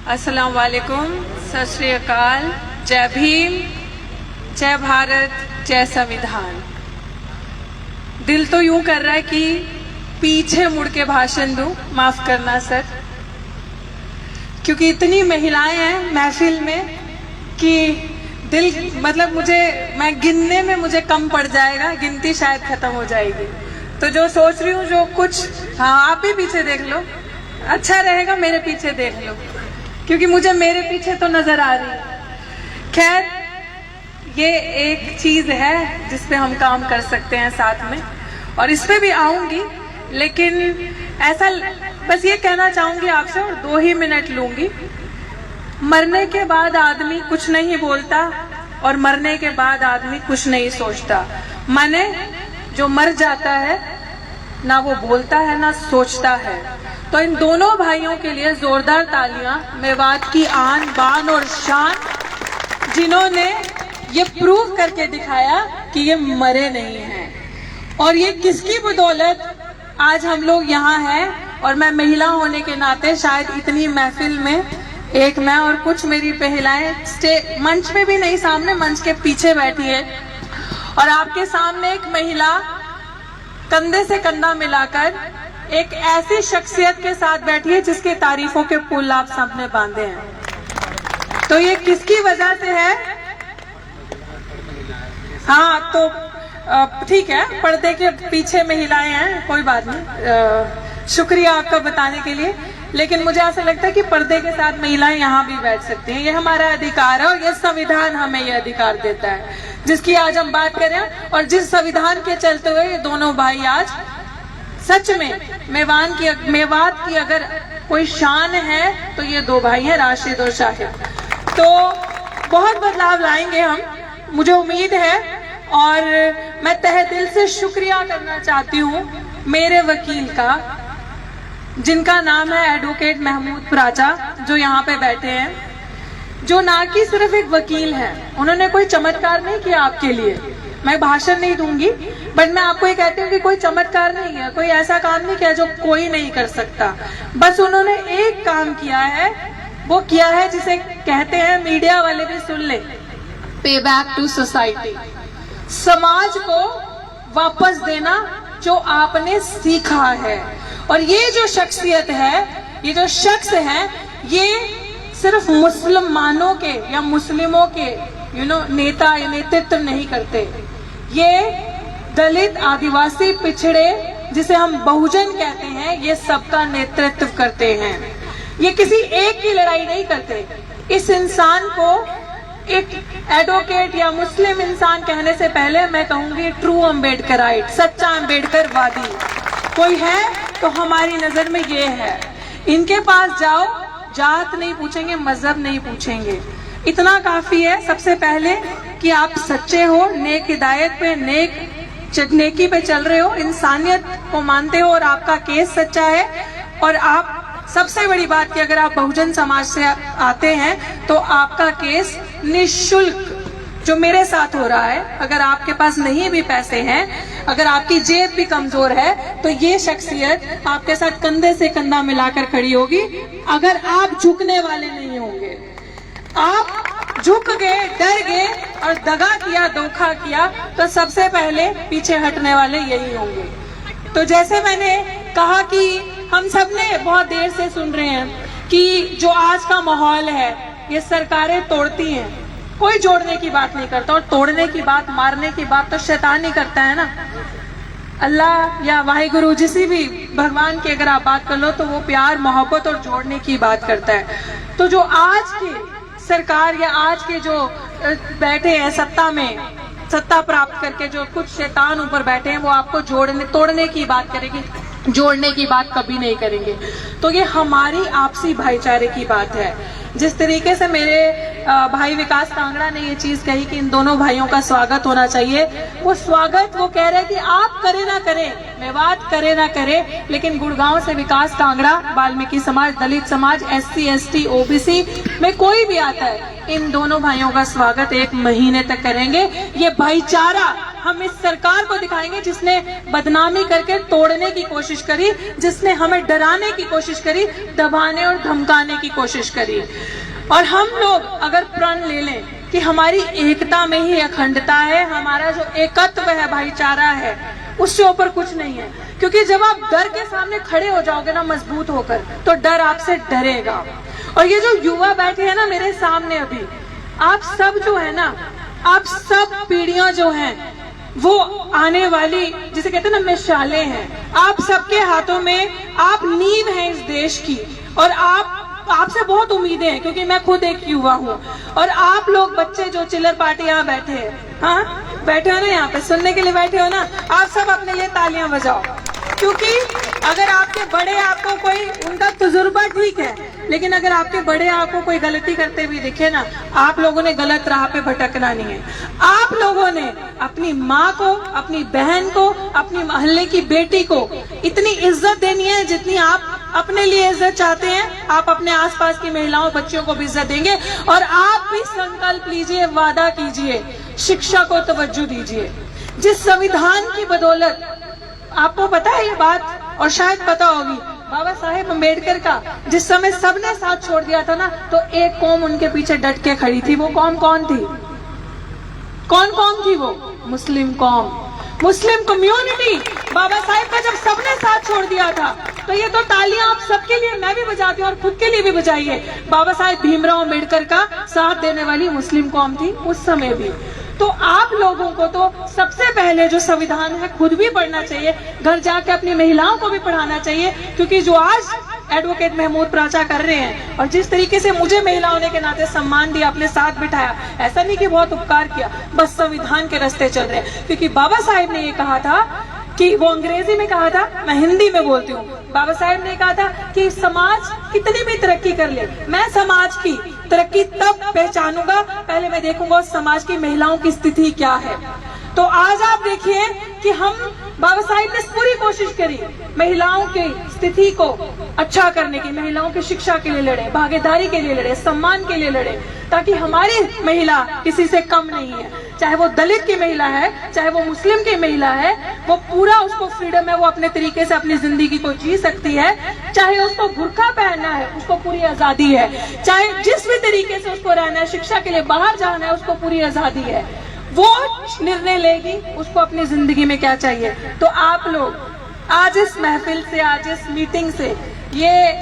अस्सलाम वालेकुम, सत श्री अकाल, जय भीम, जय भारत, जय संविधान। दिल तो यूं कर रहा है कि पीछे मुड़ के भाषण दूं, माफ करना सर, क्योंकि इतनी महिलाएं हैं महफिल में कि दिल मतलब मैं गिनने में मुझे कम पड़ जाएगा, गिनती शायद खत्म हो जाएगी। तो जो सोच रही हूँ जो कुछ, हाँ आप भी पीछे देख लो, अच्छा रहेगा मेरे पीछे देख लो, क्योंकि मुझे मेरे पीछे तो नजर आ रही है। खैर, ये एक चीज है जिस पे हम काम कर सकते हैं साथ में, और इस पे भी आऊंगी, लेकिन ऐसा बस ये कहना चाहूंगी आपसे, और 2 ही मिनट लूंगी। मरने के बाद आदमी कुछ नहीं बोलता और मरने के बाद आदमी कुछ नहीं सोचता। माने जो मर जाता है ना वो बोलता है ना सोचता है। तो इन दोनों भाइयों के लिए जोरदार तालियां, मेवात की आन बान और शान, जिन्होंने ये प्रूव करके दिखाया कि ये मरे नहीं हैं। और ये किसकी बदौलत आज हम लोग यहाँ हैं। और मैं महिला होने के नाते शायद इतनी महफिल में एक मैं और कुछ मेरी महिलाएं मंच पे भी नहीं, सामने मंच के पीछे बैठी है, और आपके सामने एक महिला कंधे से कंधा मिलाकर एक ऐसी शख्सियत के साथ बैठी है जिसके तारीफों के पुल आप सबने बांधे हैं। तो ये किसकी वजह से है? हाँ, तो ठीक है, पर्दे के पीछे महिलाएं हैं, कोई बात नहीं, शुक्रिया आपका बताने के लिए। लेकिन मुझे ऐसा लगता है कि पर्दे के साथ महिलाएं यहाँ भी बैठ सकती हैं, ये हमारा अधिकार है, और ये संविधान हमें ये अधिकार देता है जिसकी आज हम बात करें। और जिस संविधान के चलते हुए ये दोनों भाई आज सच में मेवात की अगर कोई शान है तो ये 2 भाई हैं, राशिद और शाहिद। तो बहुत बदलाव लाएंगे हम, मुझे उम्मीद है। और मैं तहे दिल से शुक्रिया करना चाहती हूँ मेरे वकील का, जिनका नाम है एडवोकेट महमूद प्राचा, जो यहाँ पे बैठे हैं, जो ना कि सिर्फ एक वकील है, उन्होंने कोई चमत्कार नहीं किया आपके लिए। मैं भाषण नहीं दूंगी, बट मैं आपको ये कहती हूँ कि कोई चमत्कार नहीं है, कोई ऐसा काम नहीं किया जो कोई नहीं कर सकता। बस उन्होंने एक काम किया है, वो किया है जिसे कहते हैं, मीडिया वाले भी सुन ले, पे बैक टू सोसाइटी, समाज को वापस देना जो आपने सीखा है। और ये जो शख्सियत है, ये जो शख्स है, ये सिर्फ मुसलमानों के या मुस्लिमों के नेता या नेतृत्व नहीं करते, ये दलित, आदिवासी, पिछड़े, जिसे हम बहुजन कहते हैं, ये सबका नेतृत्व करते हैं। ये किसी एक की लड़ाई नहीं करते। इस इंसान को एक एडवोकेट या मुस्लिम इंसान कहने से पहले मैं कहूंगी ट्रू अम्बेडकराइट, सच्चा अम्बेडकरवादी कोई है तो हमारी नजर में ये है। इनके पास जाओ, जात नहीं पूछेंगे, मजहब नहीं पूछेंगे, इतना काफी है सबसे पहले कि आप सच्चे हो, नेक हिदायत पे, नेकी पे चल रहे हो, इंसानियत को मानते हो, और आपका केस सच्चा है। और आप सबसे बड़ी बात कि अगर आप बहुजन समाज से आते हैं तो आपका केस निःशुल्क, जो मेरे साथ हो रहा है, अगर आपके पास नहीं भी पैसे हैं, अगर आपकी जेब भी कमजोर है, तो ये शख्सियत आपके साथ कंधे से कंधा मिलाकर खड़ी होगी। अगर आप झुकने वाले नहीं होंगे, आप झुक गए, डर गए और दगा किया, धोखा किया, तो सबसे पहले पीछे हटने वाले यही होंगे। तो जैसे मैंने कहा कि हम सब ने बहुत देर से सुन रहे हैं कि जो आज का माहौल है, ये सरकारें तोड़ती हैं, कोई जोड़ने की बात नहीं करता, और तोड़ने की बात, मारने की बात तो शैतान ही करता है ना। अल्लाह या वाहिगुरु, जिसी भी भगवान की अगर आप बात कर लो तो वो प्यार, मोहब्बत और जोड़ने की बात करता है। तो जो आज की सरकार या आज के जो बैठे हैं सत्ता में, सत्ता प्राप्त करके जो कुछ शैतान ऊपर बैठे हैं, वो आपको तोड़ने की बात करेगी, जोड़ने की बात कभी नहीं करेंगे। तो ये हमारी आपसी भाईचारे की बात है। जिस तरीके से मेरे भाई विकास कांगड़ा ने ये चीज कही कि इन दोनों भाइयों का स्वागत होना चाहिए, वो स्वागत वो कह रहे हैं कि आप करे ना करें, मेवात करे ना करे, लेकिन गुड़गांव से विकास कांगड़ा, वाल्मीकि समाज, दलित समाज, SC ST OBC में कोई भी आता है, इन दोनों भाइयों का स्वागत 1 महीने तक करेंगे। ये भाईचारा हम इस सरकार को दिखाएंगे जिसने बदनामी करके तोड़ने की कोशिश करी, जिसने हमें डराने की कोशिश करी, दबाने और धमकाने की कोशिश करी। और हम लोग अगर प्रण ले लें कि हमारी एकता में ही अखंडता है, हमारा जो एकत्व है, भाईचारा है, उससे ऊपर कुछ नहीं है। क्योंकि जब आप डर के सामने खड़े हो जाओगे ना मजबूत होकर, तो डर आपसे डरेगा। और ये जो युवा बैठे हैं ना मेरे सामने अभी, आप सब जो है ना, आप सब पीढ़ियां जो हैं वो आने वाली, जिसे कहते हैं ना, मिसालें हैं। आप सबके हाथों में, आप नींव हैं इस देश की। और आपसे बहुत उम्मीदें हैं, क्योंकि मैं खुद एक युवा हूँ। और आप लोग बच्चे जो चिल्लर पार्टी यहाँ बैठे हैं, हाँ बैठे हो ना, यहाँ पे सुनने के लिए बैठे हो ना, आप सब अपने लिए तालियां बजाओ। क्योंकि अगर आपके बड़े आपको कोई, उनका तजुर्बा ठीक है, लेकिन अगर आपके बड़े आपको कोई गलती करते हुए दिखे ना, आप लोगों ने गलत राह पे भटकना नहीं है। आप लोगों ने अपनी माँ को, अपनी बहन को, अपनी मोहल्ले की बेटी को इतनी इज्जत देनी है जितनी आप अपने लिए इज्जत चाहते हैं। आप अपने आसपास की महिलाओं, बच्चियों को भी इज्जत देंगे। और आप भी संकल्प लीजिए, वादा कीजिए, शिक्षा को तवज्जो दीजिए। जिस संविधान की बदौलत, आपको पता है ये बात, और शायद पता होगी, बाबा साहेब अम्बेडकर का जिस समय सबने साथ छोड़ दिया था ना, तो एक कौम उनके पीछे डट के खड़ी थी। वो कौम कौन थी? कौन कौम थी वो? मुस्लिम कौम, मुस्लिम कम्युनिटी। बाबा साहेब का जब सबने साथ छोड़ दिया था, तो ये तो तालियां आप सबके लिए, मैं भी बजाती हूँ और खुद के लिए भी बजाइए। बाबा साहेब भीमराव अम्बेडकर का साथ देने वाली मुस्लिम कौम थी उस समय भी। तो आप लोगों को तो सबसे पहले जो संविधान है खुद भी पढ़ना चाहिए, घर जाके अपनी महिलाओं को भी पढ़ाना चाहिए। क्योंकि जो आज एडवोकेट महमूद प्राचा कर रहे हैं, और जिस तरीके से मुझे महिला होने के नाते सम्मान दिया, अपने साथ बिठाया, ऐसा नहीं कि बहुत उपकार किया, बस संविधान के रास्ते चल रहे हैं। क्योंकि बाबा साहेब ने ये कहा था कि, वो अंग्रेजी में कहा था, मैं हिंदी में बोलती हूँ। बाबा साहेब ने कहा था कि समाज कितनी भी तरक्की कर ले, मैं समाज की तरक्की तब पहचानूंगा, पहले मैं देखूंगा उस समाज की महिलाओं की स्थिति क्या है। तो आज आप देखिए कि हम, बाबा साहिब ने पूरी कोशिश करी महिलाओं की स्थिति को अच्छा करने की, महिलाओं की शिक्षा के लिए लड़े, भागीदारी के लिए लड़े, सम्मान के लिए लड़े, ताकि हमारी महिला किसी से कम नहीं है। चाहे वो दलित की महिला है, चाहे वो मुस्लिम की महिला है, वो पूरा, उसको फ्रीडम है, वो अपने तरीके से अपनी जिंदगी को जी सकती है। चाहे उसको बुर्का पहनना है, उसको पूरी आजादी है। चाहे जिस भी तरीके से उसको रहना है, शिक्षा के लिए बाहर जाना है, उसको पूरी आजादी है। वो निर्णय लेगी उसको अपनी जिंदगी में क्या चाहिए। तो आप लोग आज इस महफिल से, आज इस मीटिंग से ये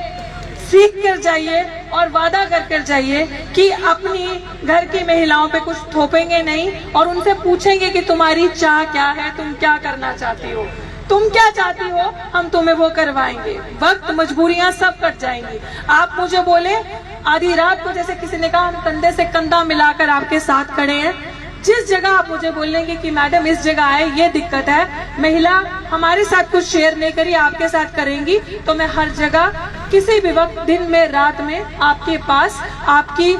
सीख कर जाइए और वादा कर जाइए कि अपनी घर की महिलाओं पे कुछ थोपेंगे नहीं, और उनसे पूछेंगे कि तुम्हारी चाह क्या है, तुम क्या करना चाहती हो, तुम क्या चाहती हो, हम तुम्हें वो करवाएंगे। वक्त, मजबूरियां सब कट जाएंगी। आप मुझे बोले आधी रात को, जैसे किसी ने कहा, हम कंधे से कंधा मिलाकर आपके साथ खड़े हैं। जिस जगह आप मुझे बोलेंगे कि मैडम इस जगह आए, ये दिक्कत है, महिला हमारे साथ कुछ शेयर नहीं करी, आपके साथ करेंगी, तो मैं हर जगह, किसी भी वक्त, दिन में, रात में आपके पास, आपकी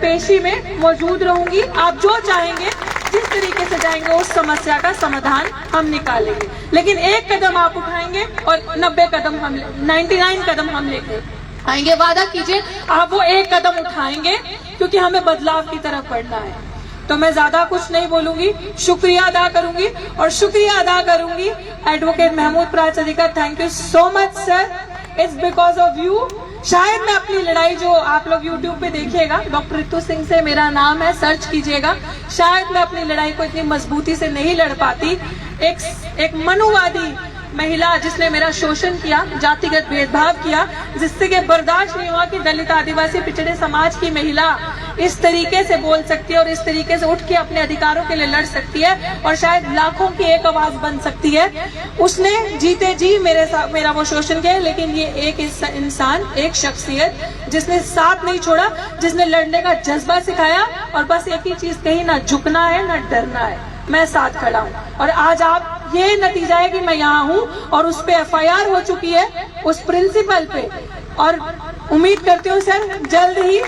पेशी में मौजूद रहूंगी। आप जो चाहेंगे, जिस तरीके से जाएंगे, उस समस्या का समाधान हम निकालेंगे। लेकिन एक कदम आप उठाएंगे और 99 कदम हम लेके आएंगे। वादा कीजिए आप वो एक कदम उठाएंगे, क्योंकि हमें बदलाव की तरफ बढ़ना है। तो मैं ज्यादा कुछ नहीं बोलूंगी, शुक्रिया अदा करूंगी, और शुक्रिया अदा करूंगी एडवोकेट महमूद प्राचा जी का। Thank you so much sir, it's because of you. शायद मैं अपनी लड़ाई, जो आप लोग यूट्यूब पे देखिएगा, डॉक्टर रितु सिंह से मेरा नाम है, सर्च कीजिएगा, शायद मैं अपनी लड़ाई को इतनी मजबूती से नहीं लड़ पाती। एक मनुवादी महिला जिसने मेरा शोषण किया, जातिगत भेदभाव किया, जिससे कि बर्दाश्त नहीं हुआ कि दलित, आदिवासी, पिछड़े समाज की महिला इस तरीके से बोल सकती है और इस तरीके से उठ के अपने अधिकारों के लिए लड़ सकती है, और शायद लाखों की एक आवाज बन सकती है। उसने जीते जी मेरा वो शोषण किया। लेकिन ये एक इंसान, एक शख्सियत जिसने साथ नहीं छोड़ा, जिसने लड़ने का जज्बा सिखाया, और बस एक ही चीज कही, ना झुकना है ना डरना है, मैं साथ खड़ा हूँ। और आज आप, ये नतीजा है कि मैं यहाँ हूँ, और उस पे FIR हो चुकी है, उस प्रिंसिपल पे, और उम्मीद करती हूँ सर जल्द ही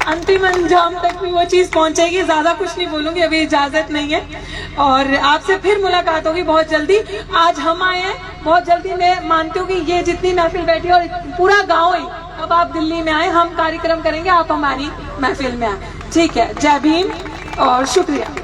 अंतिम अंजाम तक भी वो चीज पहुंचेगी। ज्यादा कुछ नहीं बोलूंगी, अभी इजाजत नहीं है, और आपसे फिर मुलाकात होगी बहुत जल्दी। आज हम आए हैं, बहुत जल्दी मैं मानती हूँ कि ये जितनी महफिल बैठी है, और पूरा गांव ही, अब आप दिल्ली में आए, हम कार्यक्रम करेंगे, आप हमारी महफिल में आए, ठीक है। जय भीम और शुक्रिया।